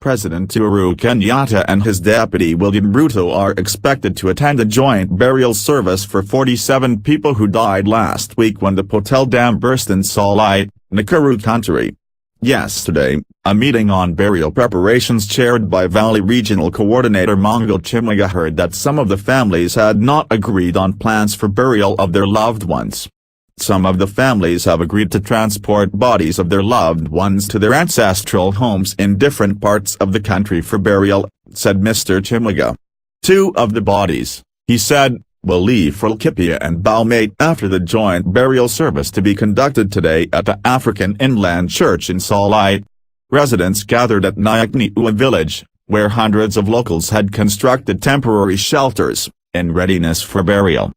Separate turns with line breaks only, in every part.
President Uhuru Kenyatta and his deputy William Ruto are expected to attend a joint burial service for 47 people who died last week when the Potel Dam burst in Solai, Nakuru country. Yesterday, a meeting on burial preparations chaired by Valley Regional Coordinator Mongo Chimliga heard that some of the families had not agreed on plans for burial of their loved ones. Some of the families have agreed to transport bodies of their loved ones to their ancestral homes in different parts of the country for burial, said Mr. Chimliga. Two of the bodies, he said, will leave for Laikipia and Balmate after the joint burial service to be conducted today at the African Inland Church in Solai. Residents gathered at Nyakniua village, where hundreds of locals had constructed temporary shelters, in readiness for burial.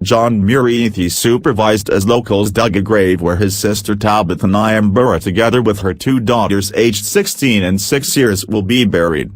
John Muriithi supervised as locals dug a grave where his sister Tabitha Nyambura together with her two daughters aged 16 and 6 years will be buried.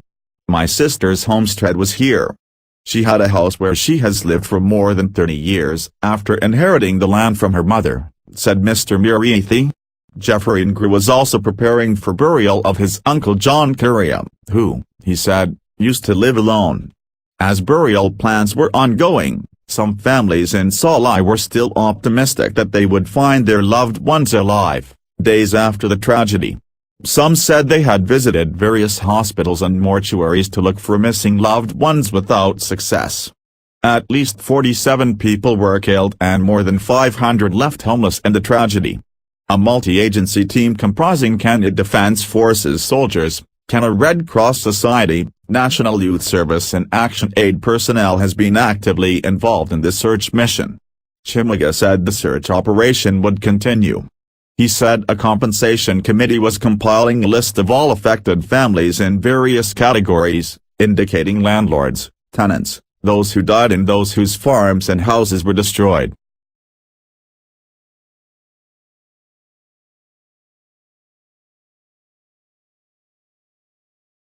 My sister's homestead was here. She had a house where she has lived for more than 30 years after inheriting the land from her mother, said Mr. Muriithi. Jeffrey Ngru was also preparing for burial of his uncle John Kuria, who, he said, used to live alone. As burial plans were ongoing, some families in Solai were still optimistic that they would find their loved ones alive, days after the tragedy. Some said they had visited various hospitals and mortuaries to look for missing loved ones without success. At least 47 people were killed and more than 500 left homeless in the tragedy. A multi-agency team comprising Kenya Defence Forces soldiers, Kenya Red Cross Society, National Youth Service and Action Aid personnel has been actively involved in the search mission. Chimliga said the search operation would continue. He said a compensation committee was compiling a list of all affected families in various categories, indicating landlords, tenants, those who died and those whose farms and houses were destroyed.